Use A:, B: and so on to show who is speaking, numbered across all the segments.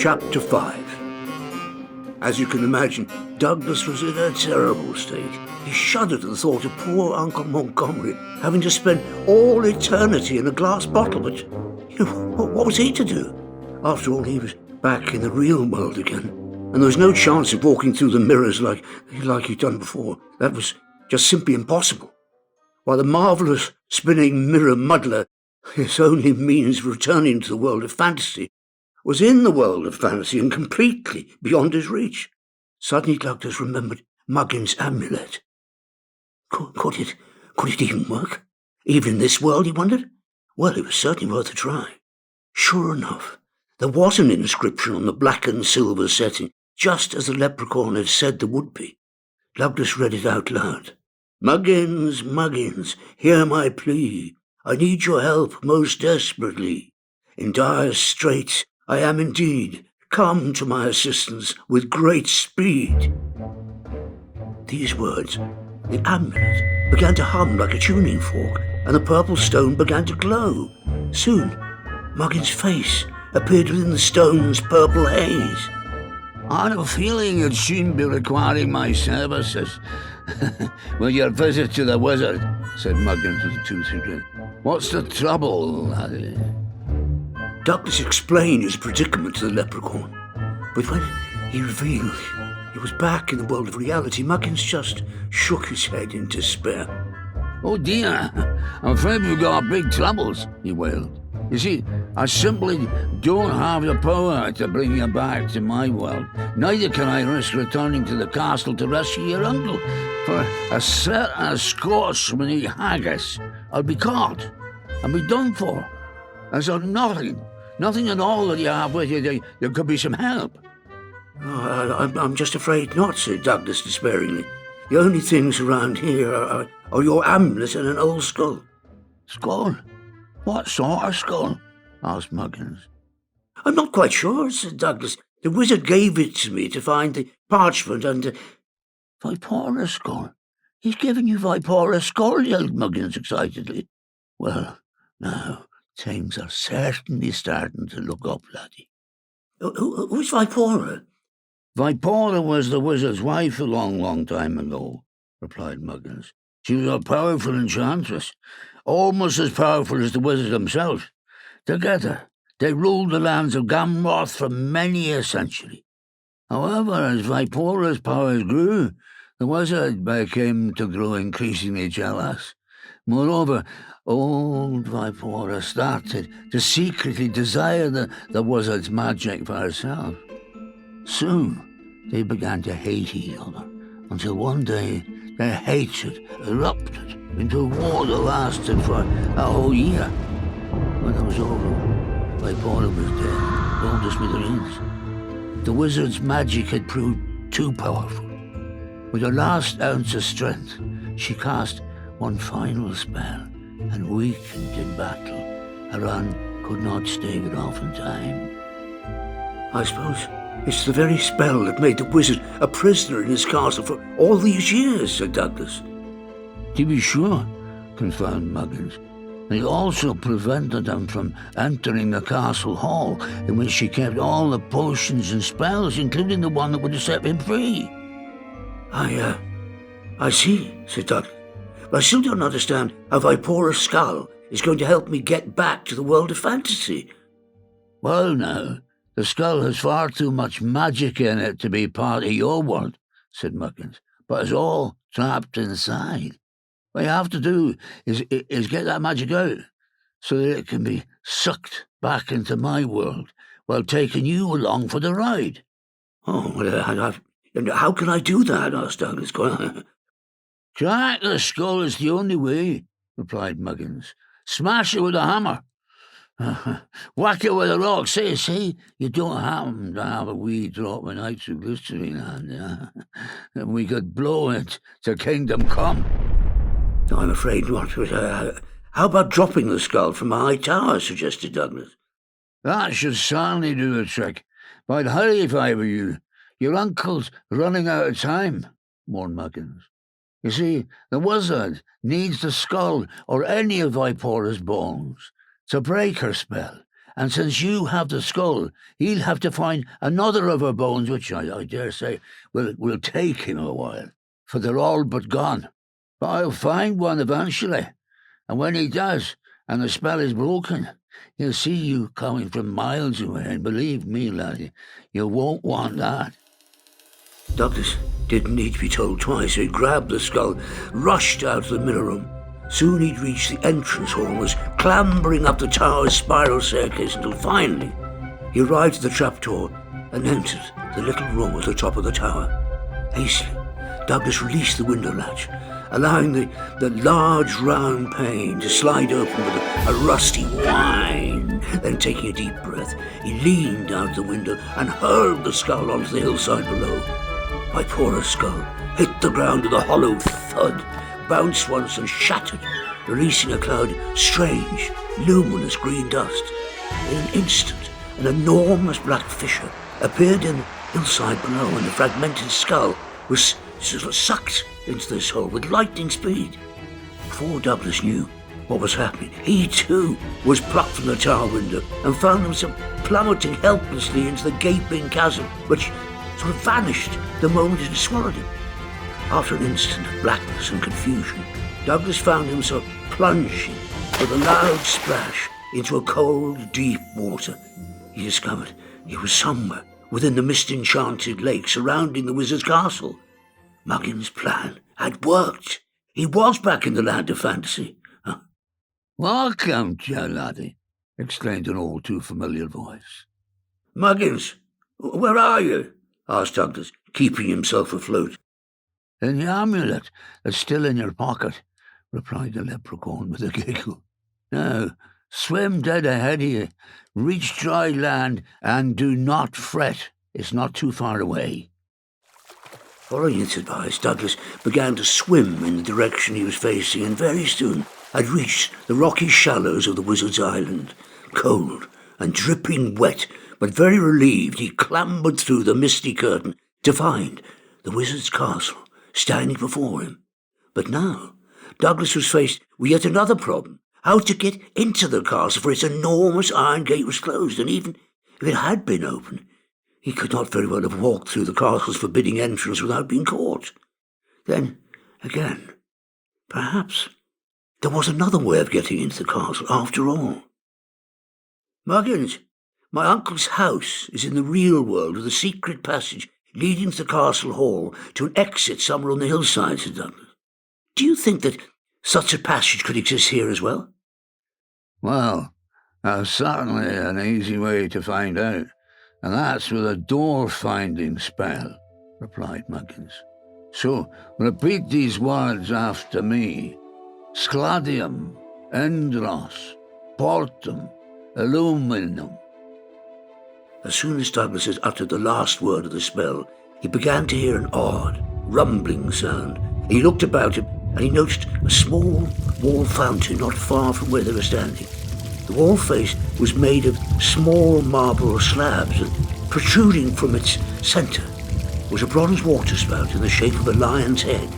A: Chapter 5. As you can imagine, Douglas was in a terrible state. He shuddered at the thought of poor Uncle Montgomery having to spend all eternity in a glass bottle, but what was he to do? After all, he was back in the real world again, and there was no chance of walking through the mirrors like he'd done before. That was just simply impossible. While the marvellous spinning mirror muddler, his only means of returning to the world of fantasy, was in the world of fantasy and completely beyond his reach. Suddenly Douglas remembered Muggins's amulet. Could it even work? Even in this world, he wondered? Well, it was certainly worth a try. Sure enough, there was an inscription on the black and silver setting, just as the leprechaun had said there would be. Douglas read it out loud. "Muggins, Muggins, hear my plea. I need your help most desperately. In dire straits I am indeed. Come to my assistance with great speed." These words, the amulet, began to hum like a tuning fork, and the purple stone began to glow. Soon, Muggins's face appeared within the stone's purple haze.
B: "I had a feeling you'd soon be requiring my services with your visit to the wizard," said Muggins with a toothy grin. "What's the trouble, laddie?"
A: Douglas explained his predicament to the leprechaun, but when he revealed he was back in the world of reality, Muggins just shook his head in despair.
B: "Oh dear, I'm afraid we've got big troubles," he wailed. "You see, I simply don't have the power to bring you back to my world. Neither can I risk returning to the castle to rescue your uncle. For a certain Scotsman haggis, I'll be caught and be done for. And so nothing at all that you have with you, there could be some help."
A: "Oh, I'm just afraid not," said Douglas despairingly. "The only things around here are your amulet and an old skull."
B: "Skull? What sort of skull?" asked Muggins.
A: "I'm not quite sure," said Douglas. "The wizard gave it to me to find the parchment and..."
B: "Vipora's skull? He's given you Vipora's skull," yelled Muggins excitedly. "Well, now, things are certainly starting to look up, laddie."
A: Who's Vipora?"
B: "Vipora was the wizard's wife a long time ago," replied Muggins. "She was a powerful enchantress, almost as powerful as the wizard himself. Together, they ruled the lands of Gamroth for many a century. However, as Vipora's powers grew, the wizard became to grow increasingly jealous. Moreover, old Vipora started to secretly desire the wizard's magic for herself. Soon, they began to hate each other, until one day their hatred erupted into a war that lasted for a whole year. When it was over, Vipora was dead, blown to smithereens. The wizard's magic had proved too powerful. With her last ounce of strength, she cast one final spell, and weakened in battle, her aunt could not stave it off in time."
A: "I suppose it's the very spell that made the wizard a prisoner in his castle for all these years," said Douglas.
B: "To be sure," confirmed Muggins. "And it also prevented him from entering the castle hall, in which she kept all the potions and spells, including the one that would have set him free."
A: I see," said Douglas. "But I still don't understand how Vipora's skull is going to help me get back to the world of fantasy."
B: "Well now, the skull has far too much magic in it to be part of your world," said Muggins, "but it's all trapped inside. What you have to do is get that magic out, so that it can be sucked back into my world, while taking you along for the ride."
A: "Oh, and how can I do that?" asked Douglas.
B: "Crack the skull is the only way," replied Muggins. "Smash it with a hammer. Whack it with a rock. Say you don't happen to have a wee drop of nitroglycerine and we could blow it to kingdom come."
A: "I'm afraid not. But how about dropping the skull from a high tower?" suggested Douglas.
B: "That should certainly do the trick. But I'd hurry if I were you. Your uncle's running out of time," warned Muggins. "You see, the wizard needs the skull or any of Vipora's bones to break her spell and since you have the skull, he'll have to find another of her bones, which I dare say will take him a while, for they're all but gone. But I'll find one eventually, and when he does, and the spell is broken, he'll see you coming from miles away, and believe me, laddie, you won't want that."
A: Douglas didn't need to be told twice. He grabbed the skull, rushed out of the mirror room. Soon he'd reached the entrance hall and was clambering up the tower's spiral staircase until finally he arrived at the trapdoor and entered the little room at the top of the tower. Hastily, Douglas released the window latch, allowing the large round pane to slide open with a rusty whine. Then, taking a deep breath, he leaned out the window and hurled the skull onto the hillside below. My poor skull hit the ground with a hollow thud, bounced once and shattered, releasing a cloud of strange, luminous green dust. In an instant, an enormous black fissure appeared in the hillside below, and the fragmented skull was sort of sucked into this hole with lightning speed. Before Douglas knew what was happening, he too was plucked from the tower window and found himself plummeting helplessly into the gaping chasm, which sort of vanished the moment it had swallowed him. After an instant of blackness and confusion, Douglas found himself plunging with a loud splash into a cold, deep water. He discovered he was somewhere within the mist-enchanted lake surrounding the wizard's castle. Muggins' plan had worked. He was back in the land of fantasy.
B: "Welcome, dear laddie," exclaimed an all too familiar voice.
A: "Muggins, where are you?" asked Douglas, keeping himself afloat.
B: "In the amulet that's still in your pocket," replied the leprechaun with a giggle. "Now, swim dead ahead of you, reach dry land, and do not fret. It's not too far away."
A: Following its advice, Douglas began to swim in the direction he was facing, and very soon had reached the rocky shallows of the wizard's island. Cold and dripping wet, but very relieved, he clambered through the misty curtain to find the wizard's castle standing before him. But now Douglas was faced with yet another problem: how to get into the castle, for its enormous iron gate was closed, and even if it had been open, he could not very well have walked through the castle's forbidding entrance without being caught. Then, again, perhaps there was another way of getting into the castle after all. "Muggins, my uncle's house is in the real world with a secret passage leading to the castle hall to an exit somewhere on the hillside," said Douglas. "Do you think that such a passage could exist here as well?"
B: "Well, that's certainly an easy way to find out, and that's with a door-finding spell," replied Muggins. "So, repeat these words after me. Scladium, endros, portum, illuminum."
A: As soon as Douglas had uttered the last word of the spell, he began to hear an odd, rumbling sound. He looked about him, and he noticed a small wall fountain not far from where they were standing. The wall face was made of small marble slabs, and protruding from its centre was a bronze water spout in the shape of a lion's head,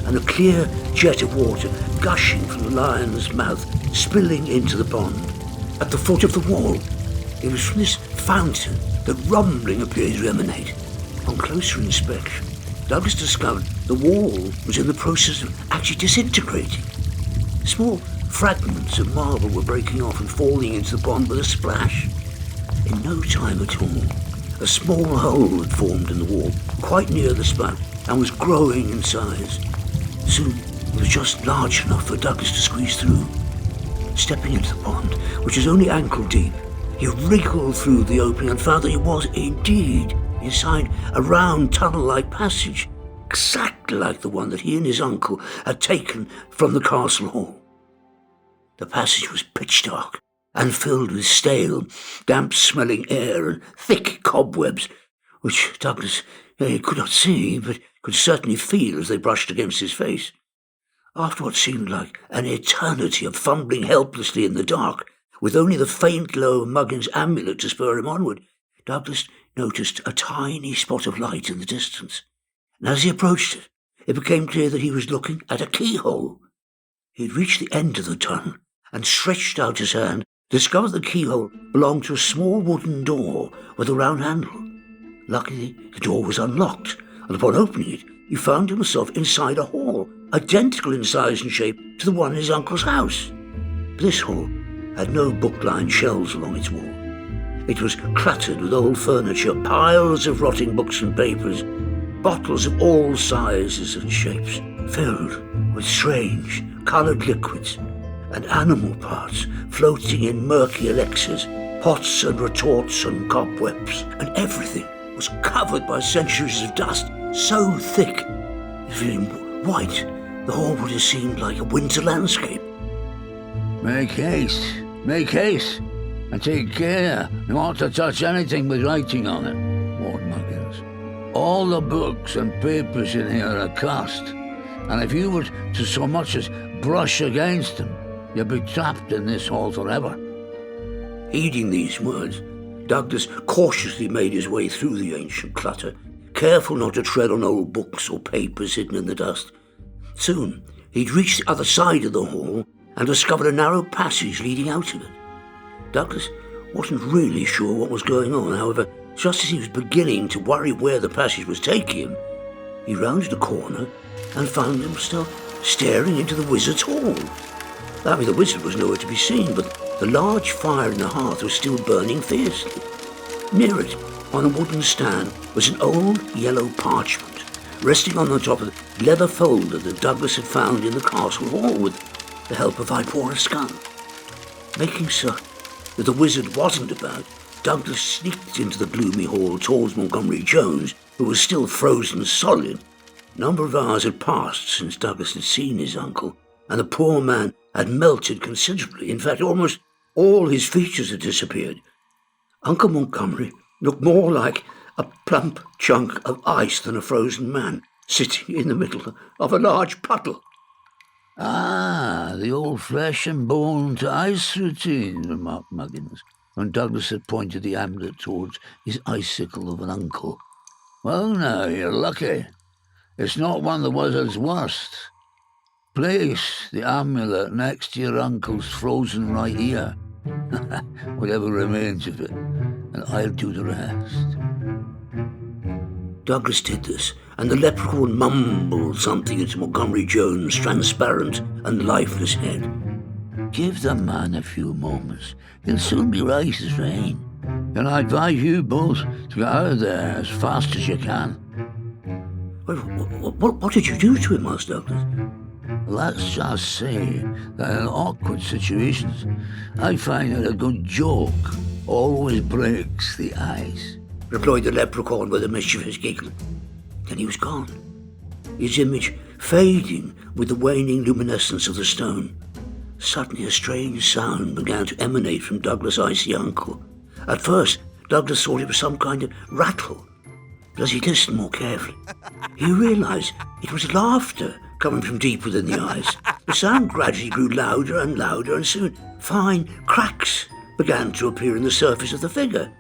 A: and a clear jet of water gushing from the lion's mouth, spilling into the pond. At the foot of the wall, it was from this fountain that rumbling appeared to emanate. On closer inspection, Douglas discovered the wall was in the process of actually disintegrating. Small fragments of marble were breaking off and falling into the pond with a splash. In no time at all, a small hole had formed in the wall, quite near the spout, and was growing in size. Soon it was just large enough for Douglas to squeeze through. Stepping into the pond, which was only ankle deep, he wriggled through the opening and found that he was indeed inside a round tunnel-like passage, exactly like the one that he and his uncle had taken from the castle hall. The passage was pitch dark and filled with stale, damp-smelling air and thick cobwebs, which Douglas could not see, but could certainly feel as they brushed against his face. After what seemed like an eternity of fumbling helplessly in the dark, with only the faint glow of Muggins' amulet to spur him onward, Douglas noticed a tiny spot of light in the distance, and as he approached it, it became clear that he was looking at a keyhole. He had reached the end of the tunnel and stretched out his hand discovered the keyhole belonged to a small wooden door with a round handle. Luckily, the door was unlocked, and upon opening it, he found himself inside a hall, identical in size and shape to the one in his uncle's house. This hall had no book-lined shelves along its wall. It was cluttered with old furniture, piles of rotting books and papers, bottles of all sizes and shapes, filled with strange, coloured liquids, and animal parts floating in murky elixirs, pots and retorts and cobwebs, and everything was covered by centuries of dust, so thick, if in white, the hall would have seemed like a winter landscape.
B: Make haste, and take care not to touch anything with writing on it, warned Muggins. All the books and papers in here are cursed, and if you were to so much as brush against them, you'd be trapped in this hall forever.
A: Heeding these words, Douglas cautiously made his way through the ancient clutter, careful not to tread on old books or papers hidden in the dust. Soon, he'd reached the other side of the hall and discovered a narrow passage leading out of it. Douglas wasn't really sure what was going on. However, just as he was beginning to worry where the passage was taking him, he rounded a corner and found himself staring into the wizard's hall. The wizard was nowhere to be seen, but the large fire in the hearth was still burning fiercely. Near it, on a wooden stand, was an old yellow parchment, resting on the top of the leather folder that Douglas had found in the castle hall with the help of Ipora's gun. Making certain that the wizard wasn't about, Douglas sneaked into the gloomy hall towards Montgomery Jones, who was still frozen solid. A number of hours had passed since Douglas had seen his uncle, and the poor man had melted considerably. In fact, almost all his features had disappeared. Uncle Montgomery looked more like a plump chunk of ice than a frozen man sitting in the middle of a large puddle.
B: Ah, the old flesh and bone to ice routine, remarked Muggins, when Douglas had pointed the amulet towards his icicle of an uncle. Well, now, you're lucky. It's not one of the wizard's worst. Place the amulet next to your uncle's frozen right ear, whatever remains of it, and I'll do the rest.
A: Douglas did this, and the leprechaun mumbled something into Montgomery Jones' transparent and lifeless head.
B: Give the man a few moments. He'll soon be right as rain. And I advise you both to get out of there as fast as you can.
A: What did you do to him, asked Douglas?
B: Let's just say that in awkward situations, I find that a good joke always breaks the ice,
A: replied the leprechaun with a mischievous giggle. Then he was gone, his image fading with the waning luminescence of the stone. Suddenly a strange sound began to emanate from Douglas' icy uncle. At first, Douglas thought it was some kind of rattle, but as he listened more carefully, he realized it was laughter coming from deep within the ice. The sound gradually grew louder and louder, and soon fine cracks began to appear in the surface of the figure.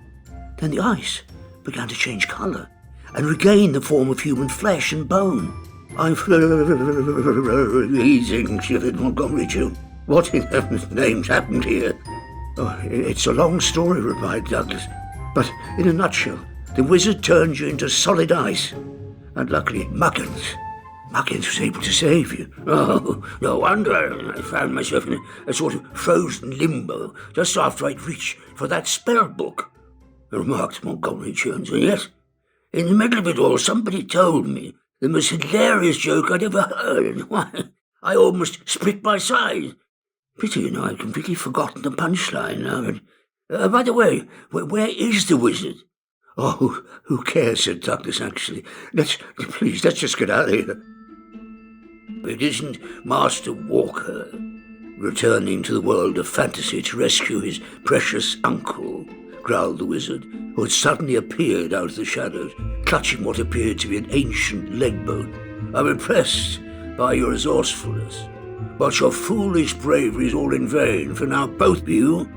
A: Then the ice began to change colour and regain the form of human flesh and bone. I'm freezing, shivered Montgomery Jones. What in heaven's name's happened here? Oh, it's a long story, replied Douglas. But in a nutshell, the wizard turned you into solid ice. And luckily, Muggins was able to save you. Oh, no wonder I found myself in a sort of frozen limbo just after I'd reached for that spell book, remarked Montgomery Jones. And yes, in the middle of it all, somebody told me the most hilarious joke I'd ever heard. Why, I almost split my side. Pity, I'd completely forgotten the punchline now. By the way, where is the wizard? Oh, who cares, said Douglas, actually. Let's just get out of here. It isn't Master Walker returning to the world of fantasy to rescue his precious uncle, growled the wizard, who had suddenly appeared out of the shadows, clutching what appeared to be an ancient leg bone. I'm impressed by your resourcefulness, but your foolish bravery is all in vain, for now both you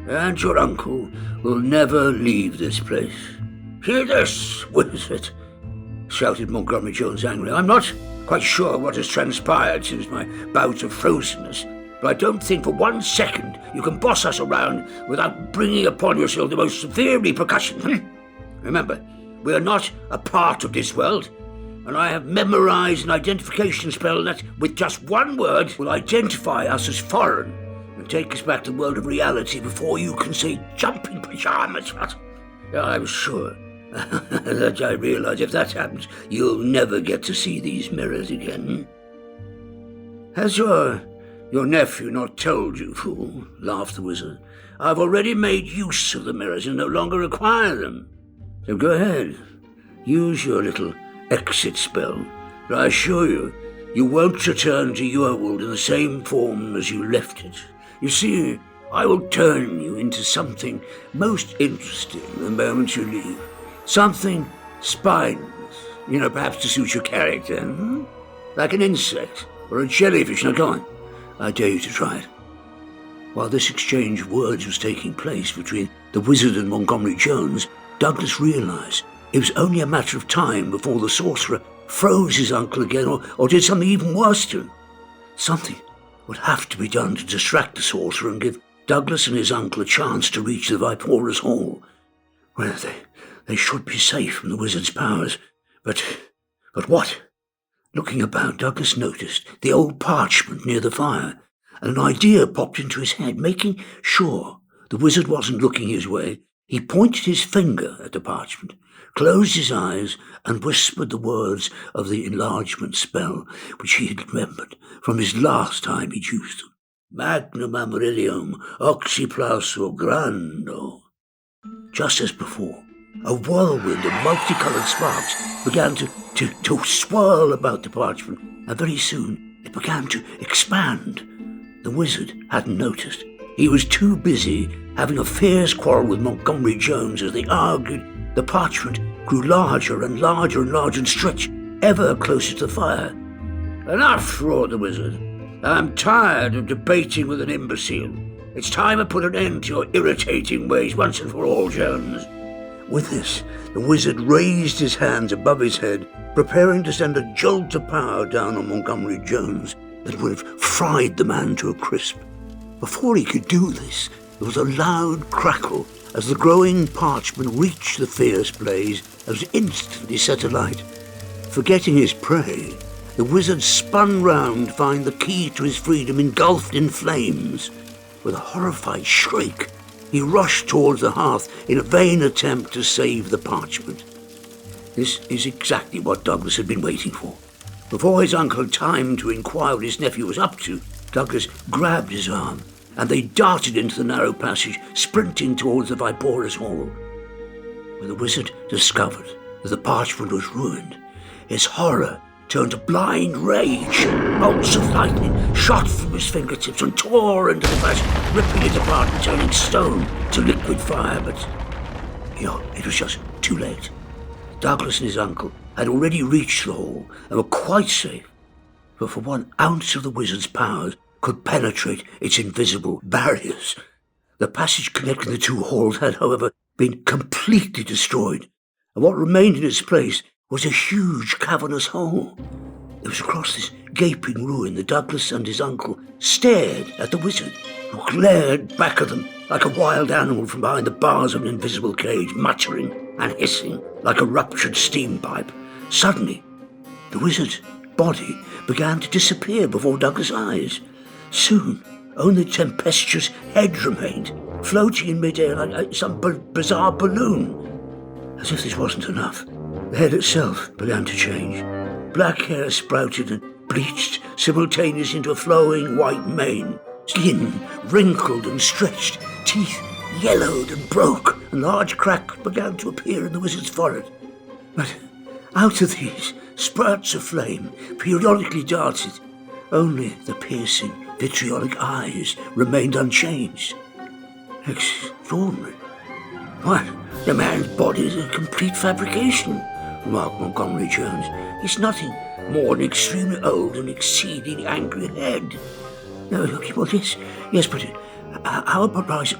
A: and your uncle will never leave this place. Hear this, wizard, shouted Montgomery Jones angrily. I'm not quite sure what has transpired since my bout of frozenness, but I don't think for 1 second you can boss us around without bringing upon yourself the most severe repercussions. Remember, we are not a part of this world, and I have memorized an identification spell that, with just one word, will identify us as foreign and take us back to the world of reality before you can say jumping pajamas. I'm sure that I realize if that happens, you'll never get to see these mirrors again. Has your nephew not told you, fool? Laughed the wizard. I've already made use of the mirrors and no longer require them. So go ahead, use your little exit spell, but I assure you, you won't return to your world in the same form as you left it. You see, I will turn you into something most interesting the moment you leave. Something spineless, perhaps to suit your character, like an insect or a jellyfish. Now go on, I dare you to try it. While this exchange of words was taking place between the wizard and Montgomery Jones, Douglas realized it was only a matter of time before the sorcerer froze his uncle again or did something even worse to him. Something would have to be done to distract the sorcerer and give Douglas and his uncle a chance to reach the Viporous Hall, where they should be safe from the wizard's powers. But what? Looking about, Douglas noticed the old parchment near the fire, and an idea popped into his head. Making sure the wizard wasn't looking his way, he pointed his finger at the parchment, closed his eyes, and whispered the words of the enlargement spell, which he had remembered from his last time he'd used them. Magnum amarilium oxyplauso grando. Just as before, a whirlwind of multicolored sparks began to swirl about the parchment, and very soon it began to expand. The wizard hadn't noticed. He was too busy having a fierce quarrel with Montgomery Jones. As they argued, the parchment grew larger and larger and larger and stretched ever closer to the fire. Enough, roared the wizard. I'm tired of debating with an imbecile. It's time I put an end to your irritating ways once and for all, Jones. With this, the wizard raised his hands above his head, preparing to send a jolt of power down on Montgomery Jones that would have fried the man to a crisp. Before he could do this, there was a loud crackle as the growing parchment reached the fierce blaze and was instantly set alight. Forgetting his prey, the wizard spun round to find the key to his freedom engulfed in flames. With a horrified shriek, he rushed towards the hearth in a vain attempt to save the parchment. This is exactly what Douglas had been waiting for. Before his uncle had time to inquire what his nephew was up to, Douglas grabbed his arm, and they darted into the narrow passage, sprinting towards the Viporous Hall. When the wizard discovered that the parchment was ruined, his horror turned to blind rage. Bolts of lightning shot from his fingertips and tore into the passage, ripping it apart and turning stone to liquid fire. But, it was just too late. Douglas and his uncle had already reached the hall and were quite safe, but for 1 ounce of the wizard's powers could penetrate its invisible barriers. The passage connecting the 2 halls had, however, been completely destroyed, and what remained in its place was a huge cavernous hole. It was across this gaping ruin that Douglas and his uncle stared at the wizard, who glared back at them like a wild animal from behind the bars of an invisible cage, muttering and hissing like a ruptured steam pipe. Suddenly, the wizard's body began to disappear before Douglas' eyes. Soon, only the tempestuous head remained, floating in midair like some bizarre balloon. As if this wasn't enough, the head itself began to change. Black hair sprouted and bleached simultaneously into a flowing white mane. Skin wrinkled and stretched, teeth yellowed and broke, and large cracks began to appear in the wizard's forehead. But out of these, spurts of flame periodically darted. Only the piercing, vitriolic eyes remained unchanged. Extraordinary. Why, the man's body is a complete fabrication, remarked Montgomery Jones. He's nothing more than extremely old and exceedingly angry head. No, well, yes, but how about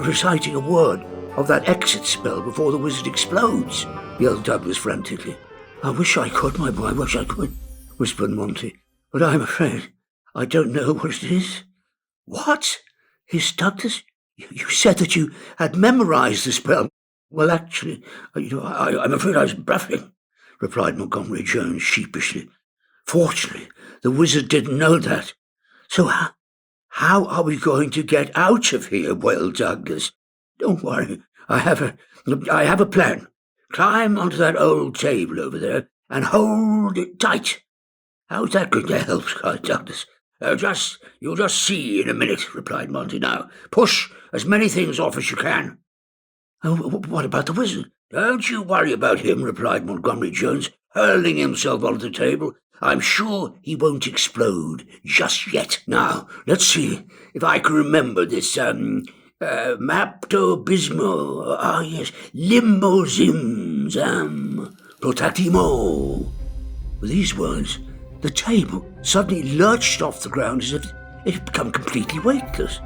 A: reciting a word of that exit spell before the wizard explodes? Yelled Douglas frantically. I wish I could, my boy, I wish I could, whispered Monty, but I'm afraid I don't know what it is. What? Hissed Douglas. You said that you had memorized the spell. Well, actually, I'm afraid I was bluffing, replied Montgomery Jones sheepishly. Fortunately, the wizard didn't know that. So how are we going to get out of here? Wailed Douglas. Don't worry, I have a plan. Climb onto that old table over there and hold it tight. How's that going to help? Cried Douglas. You'll just see in a minute, replied Monty. Now, push as many things off as you can. Oh, what about the wizard? Don't you worry about him, replied Montgomery Jones, hurling himself onto the table. I'm sure he won't explode just yet. Now, let's see if I can remember this, Maptobismo, yes, Limbozim, Protatimo. With these words, the table suddenly lurched off the ground as if it had become completely weightless.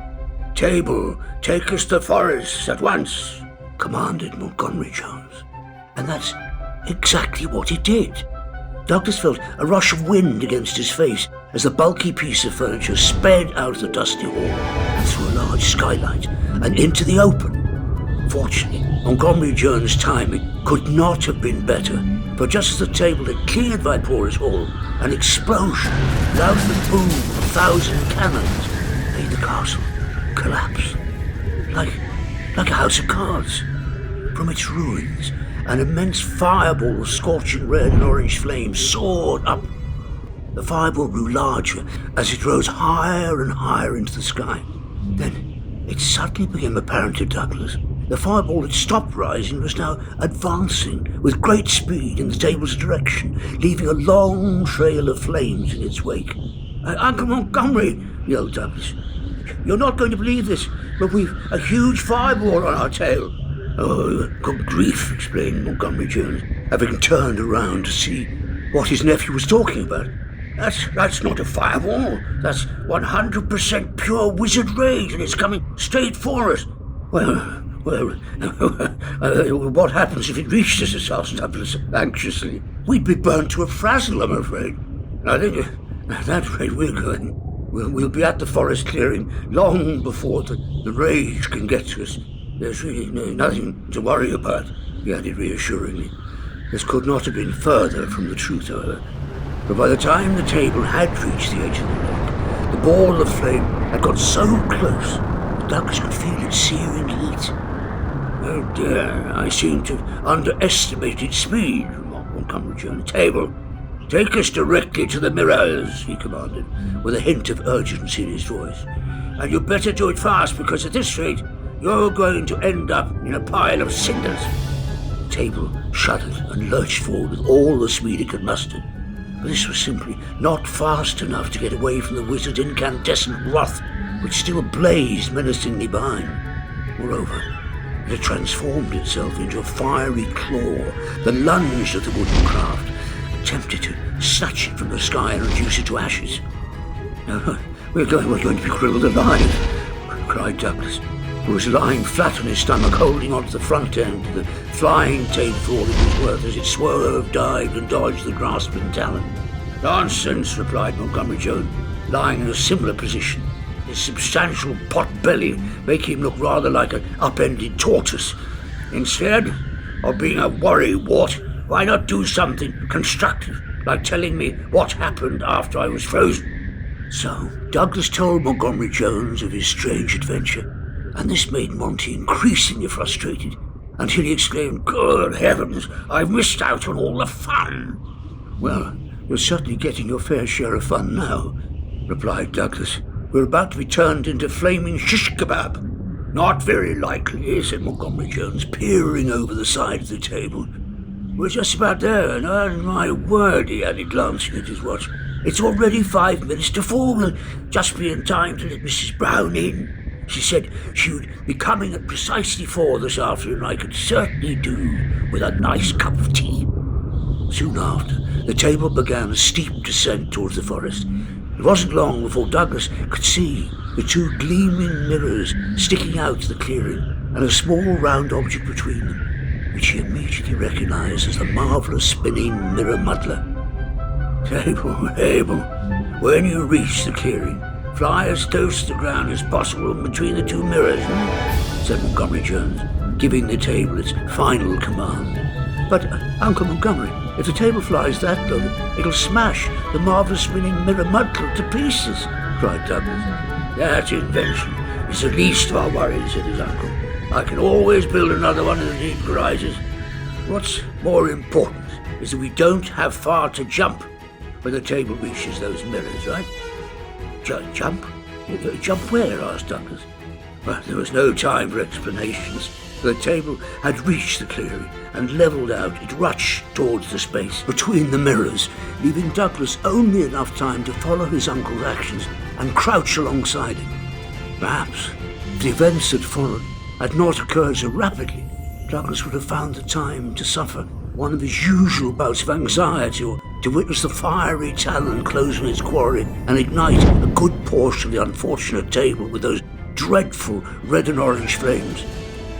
A: Table, take us to Forest at once, commanded Montgomery Jones. And that's exactly what it did. Douglas felt a rush of wind against his face as the bulky piece of furniture sped out of the dusty hall and through a large skylight and into the open. Fortunately, Montgomery Jones' timing could not have been better, for just as the table had cleared Vipora's hall, an explosion, loud as the boom of 1,000 cannons, made the castle collapse like a house of cards. From its ruins, an immense fireball of scorching red and orange flames soared up. The fireball grew larger as it rose higher and higher into the sky. Then it suddenly became apparent to Douglas the fireball had stopped rising and was now advancing with great speed in the table's direction, leaving a long trail of flames in its wake. Uncle Montgomery, yelled Douglas. You're not going to believe this, but we've a huge fireball on our tail. Oh, good grief, explained Montgomery Jones, having turned around to see what his nephew was talking about. That's not a fireball. That's 100% pure wizard rage, and it's coming straight for us. Well, what happens if it reached us? Asked Douglas anxiously. We'd be burnt to a frazzle, I'm afraid. I think at that rate we're going. We'll be at the forest clearing long before the rage can get to us. There's really nothing to worry about, he added reassuringly. This could not have been further from the truth, however. But by the time the table had reached the edge of the lake, the ball of flame had got so close that Douglas could feel its searing heat. Oh dear, I seem to have underestimated speed, remarked Montgomery Jones. Table, take us directly to the mirrors, he commanded, with a hint of urgency in his voice. And you'd better do it fast, because at this rate, you're going to end up in a pile of cinders. The table shuddered and lurched forward with all the speed it could muster. But this was simply not fast enough to get away from the wizard's incandescent wrath, which still blazed menacingly behind. Moreover, it had transformed itself into a fiery claw that lunged at the wooden craft, attempted to snatch it from the sky and reduce it to ashes. No, we're going to be grilled alive, cried Douglas, who was lying flat on his stomach, holding onto the front end of the flying table for all it was worth as it swerved, dived, and dodged the grasping talon. Nonsense, replied Montgomery Jones, lying in a similar position, his substantial pot belly making him look rather like an upended tortoise. Instead of being a worrywart, why not do something constructive, like telling me what happened after I was frozen? So Douglas told Montgomery Jones of his strange adventure, and this made Monty increasingly frustrated, until he exclaimed, Good heavens, I've missed out on all the fun. Well, you're certainly getting your fair share of fun now, replied Douglas. We're about to be turned into flaming shish kebab. Not very likely, said Montgomery Jones, peering over the side of the table. We're just about there, and my word, he added, glancing at his watch. It's already 5 minutes to 4. We'll just be in time to let Mrs. Brown in. She said she would be coming at precisely 4 this afternoon. I could certainly do with a nice cup of tea. Soon after, the table began a steep descent towards the forest. It wasn't long before Douglas could see the 2 gleaming mirrors sticking out of the clearing, and a small round object between them, which he immediately recognized as the marvelous spinning mirror muddler. Table, when you reach the clearing, Fly as close to the ground as possible between the two mirrors, said Montgomery Jones, giving the table its final command. But, Uncle Montgomery, if the table flies that low, it'll smash the marvellous spinning mirror muddler to pieces, cried Douglas. That invention is the least of our worries, said his uncle. I can always build another one in the deep garages. What's more important is that we don't have far to jump when the table reaches those mirrors, right? Jump? Jump where? Asked Douglas. Well, there was no time for explanations. The table had reached the clearing and levelled out. It rushed towards the space between the mirrors, leaving Douglas only enough time to follow his uncle's actions and crouch alongside him. Perhaps if the events that followed had not occurred so rapidly, Douglas would have found the time to suffer one of his usual bouts of anxiety, or to witness the fiery talon close on his quarry and ignite a good portion of the unfortunate table with those dreadful red and orange flames.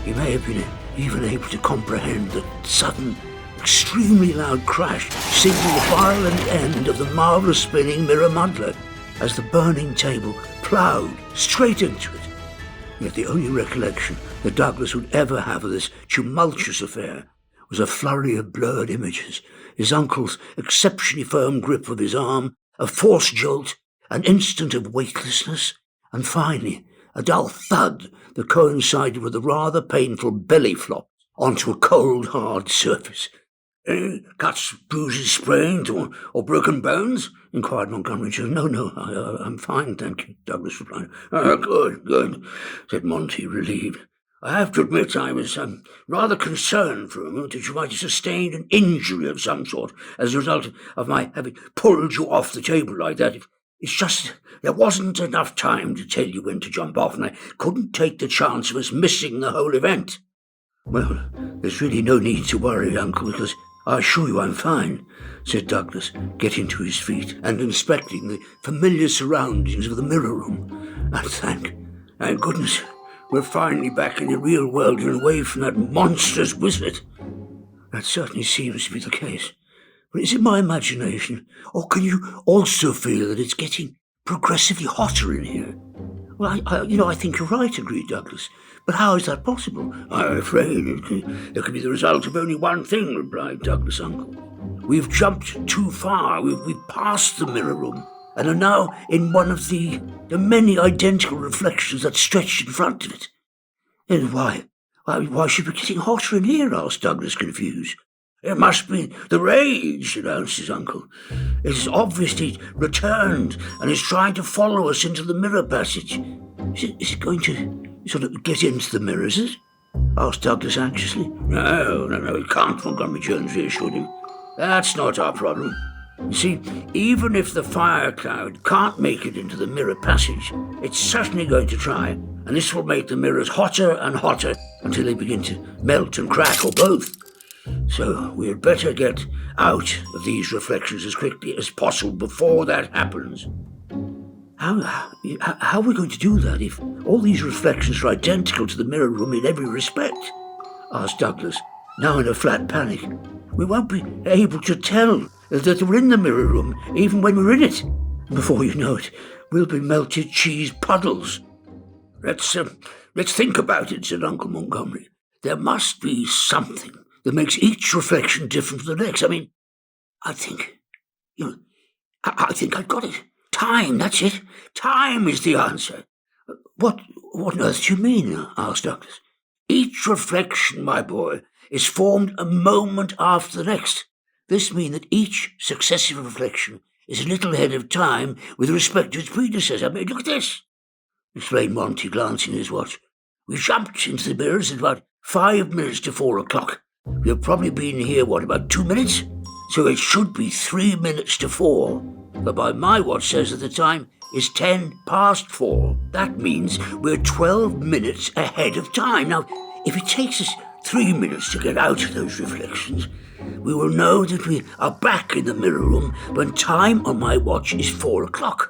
A: He may have been even able to comprehend the sudden, extremely loud crash signaling the violent end of the marvellous spinning mirror muddler as the burning table ploughed straight into it. Yet the only recollection that Douglas would ever have of this tumultuous affair was a flurry of blurred images, his uncle's exceptionally firm grip of his arm, a forced jolt, an instant of weightlessness, and finally a dull thud that coincided with a rather painful belly flop onto a cold, hard surface. Any cuts, bruises, sprains, or broken bones? Inquired Montgomery Jones. No, I'm fine, thank you, Douglas replied. Good, said Monty, relieved. I have to admit I was rather concerned for a moment that you might have sustained an injury of some sort as a result of my having pulled you off the table like that. It's just there wasn't enough time to tell you when to jump off, and I couldn't take the chance of us missing the whole event. Well, there's really no need to worry, Uncle, because I assure you I'm fine, said Douglas, getting to his feet and inspecting the familiar surroundings of the mirror room. And thank goodness we're finally back in the real world and away from that monstrous wizard. That certainly seems to be the case. But is it my imagination, or can you also feel that it's getting progressively hotter in here? Well, I think you're right, agreed Douglas. But how is that possible? I'm afraid it could be the result of only one thing, replied Douglas' uncle. We've jumped too far. We've passed the mirror room and are now in one of the many identical reflections that stretched in front of it. And why should we be getting hotter in here? Asked Douglas, confused. It must be the rage, announced his uncle. It is obviously returned and is trying to follow us into the mirror passage. Is it going to sort of get into the mirrors, is it? Asked Douglas anxiously. No, it can't, Montgomery Jones reassured him. That's not our problem. You see, even if the fire cloud can't make it into the mirror passage, it's certainly going to try, and this will make the mirrors hotter and hotter until they begin to melt and crack, or both. So we had better get out of these reflections as quickly as possible before that happens. How are we going to do that if all these reflections are identical to the mirror room in every respect? Asked Douglas, now in a flat panic. We won't be able to tell that we're in the mirror room even when we're in it. Before you know it, we'll be melted cheese puddles. Let's think about it, said Uncle Montgomery. There must be something that makes each reflection different from the next. I mean, I think I've got it. Time, that's it. Time is the answer. What on earth do you mean? Asked Douglas. Each reflection, my boy, is formed a moment after the next. This means that each successive reflection is a little ahead of time with respect to its predecessor. I mean, look at this, explained Monty, glancing at his watch. We jumped into the mirrors at about 5 minutes to 4 o'clock. We've probably been here, about 2 minutes? So it should be 3 minutes to 4. But by my watch says that the time is 10 past 4. That means we're 12 minutes ahead of time. Now, if it takes us 3 minutes to get out of those reflections, we will know that we are back in the mirror room when time on my watch is 4 o'clock.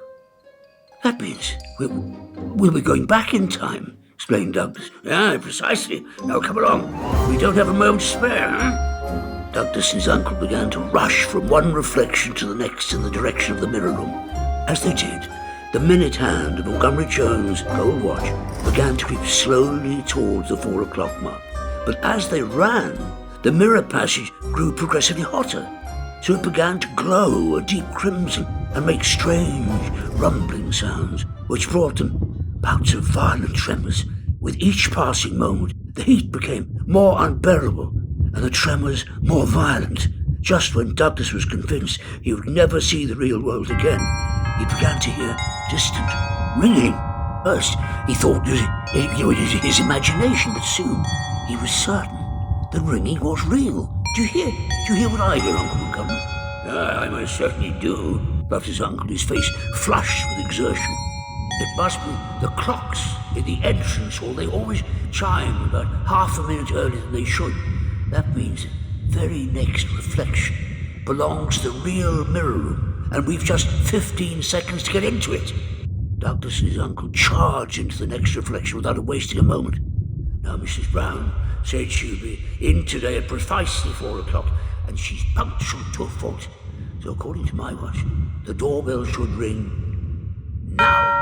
A: That means we'll be going back in time, explained Douglas. Yeah, precisely. Now come along. We don't have a moment to spare, huh? Douglas and his uncle began to rush from one reflection to the next in the direction of the mirror room. As they did, The minute hand of Montgomery Jones' gold watch began to creep slowly towards the 4 o'clock mark. But as they ran, the mirror passage grew progressively hotter, so it began to glow a deep crimson and make strange rumbling sounds, which brought them bouts of violent tremors. With each passing moment, the heat became more unbearable and the tremors more violent. Just when Douglas was convinced he would never see the real world again, he began to hear distant ringing. First, he thought it was his imagination, but soon he was certain the ringing was real. Do you hear what I hear, Uncle Montgomery? I most certainly do, laughed his uncle, his face flushed with exertion. It must be the clocks in the entrance hall. They always chime about half a minute earlier than they should. That means the very next reflection belongs to the real mirror room, and we've just 15 seconds to get into it. Douglas and his uncle charged into the next reflection without wasting a moment. Now, Mrs. Brown said she'd be in today at precisely 4 o'clock, and she's punctual to a fault. So according to my watch, the doorbell should ring now.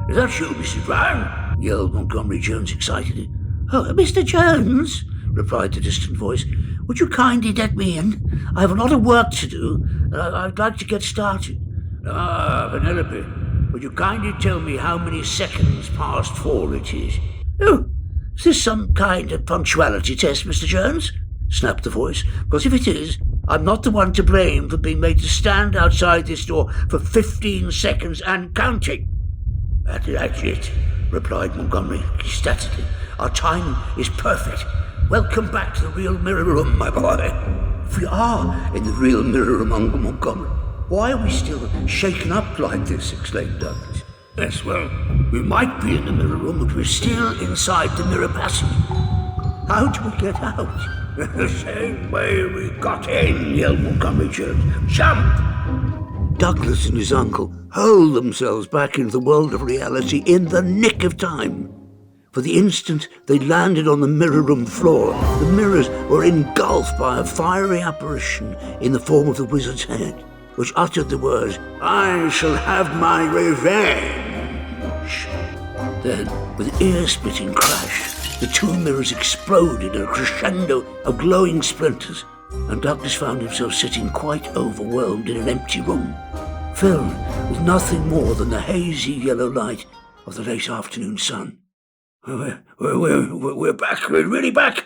A: Is that you, Mrs. Brown? Yelled Montgomery Jones excitedly. Oh, Mr. Jones, replied the distant voice, would you kindly let me in? I have a lot of work to do, and I'd like to get started. Ah, Penelope, would you kindly tell me how many seconds past 4 it is? Oh, is this some kind of punctuality test, Mr. Jones? Snapped the voice. Because if it is, I'm not the one to blame for being made to stand outside this door for 15 seconds and counting. That's it, replied Montgomery ecstatically. Our timing is perfect. Welcome back to the real mirror room, my boy. If we are in the real mirror room, Uncle Montgomery, why are we still shaken up like this? Exclaimed Douglas. Yes, well, we might be in the mirror room, but we're still inside the mirror passage. How do we get out? The same way we got in, yelled Montgomery Jones. Jump! Douglas and his uncle hurled themselves back into the world of reality in the nick of time. For the instant they landed on the mirror room floor, the mirrors were engulfed by a fiery apparition in the form of the wizard's head, which uttered the words, I shall have my revenge. Then, with an ear-splitting crash, the two mirrors exploded in a crescendo of glowing splinters, and Douglas found himself sitting quite overwhelmed in an empty room, filled with nothing more than the hazy yellow light of the late afternoon sun. We're back. We're really back.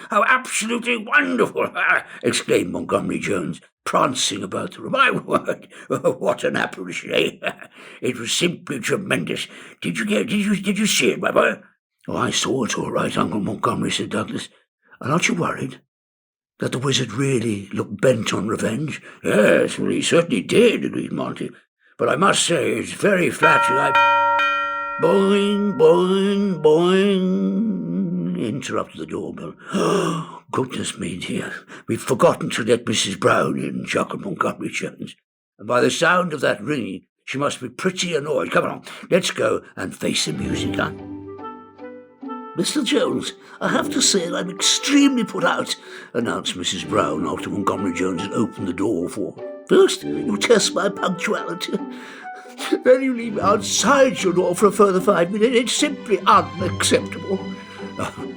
A: How absolutely wonderful, exclaimed Montgomery Jones, prancing about the room. My word, what an apparition, eh? It was simply tremendous. Did you see it, my boy? Oh, I saw it all right, Uncle Montgomery, said Douglas. Aren't you worried that the wizard really looked bent on revenge? Yes, well, he certainly did, agreed Monty. But I must say, it's very flattering. Boing, boing, boing, interrupted the doorbell. Oh, goodness me, dear. We've forgotten to let Mrs. Brown in, chuckled Montgomery Jones. And by the sound of that ringing, she must be pretty annoyed. Come on, let's go and face the music, huh? Mr. Jones, I have to say I'm extremely put out, announced Mrs. Brown after Montgomery Jones had opened the door for her. First, you test my punctuality. Then you leave me outside your door for a further 5 minutes. It's simply unacceptable.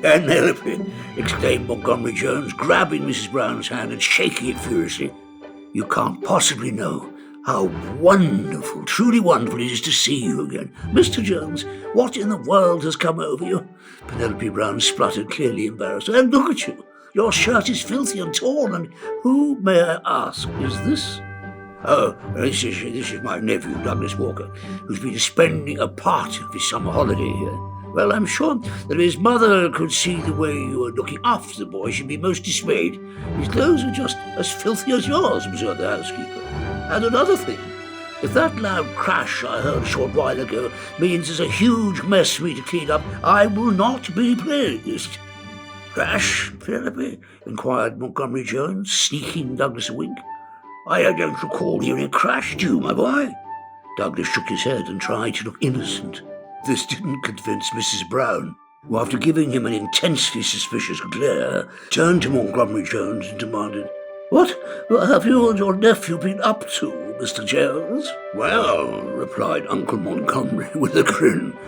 A: Penelope, exclaimed Montgomery Jones, grabbing Mrs. Brown's hand and shaking it furiously. You can't possibly know how wonderful, truly wonderful it is to see you again. Mr. Jones, what in the world has come over you? Penelope Brown spluttered, clearly embarrassed. And look at you. Your shirt is filthy and torn, and who, may I ask, is this? Oh, this is my nephew, Douglas Walker, who's been spending a part of his summer holiday here. Well, I'm sure that if his mother could see the way you are looking after the boy, she'd be most dismayed. His clothes are just as filthy as yours, observed the housekeeper. And another thing, if that loud crash I heard a short while ago means there's a huge mess for me to clean up, I will not be pleased. Crash, Penelope? Inquired Montgomery Jones, sneaking Douglas a wink. I don't recall hearing a crash, do you, my boy? Douglas shook his head and tried to look innocent. This didn't convince Mrs. Brown, who, after giving him an intensely suspicious glare, turned to Montgomery Jones and demanded, What have you and your nephew been up to, Mr. Jones?
B: Well, replied Uncle Montgomery with a grin,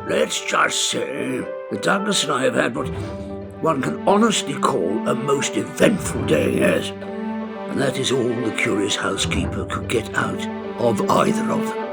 B: let's just say that Douglas and I have had what one can honestly call a most eventful day, yes. And that is all the curious housekeeper could get out of either of them.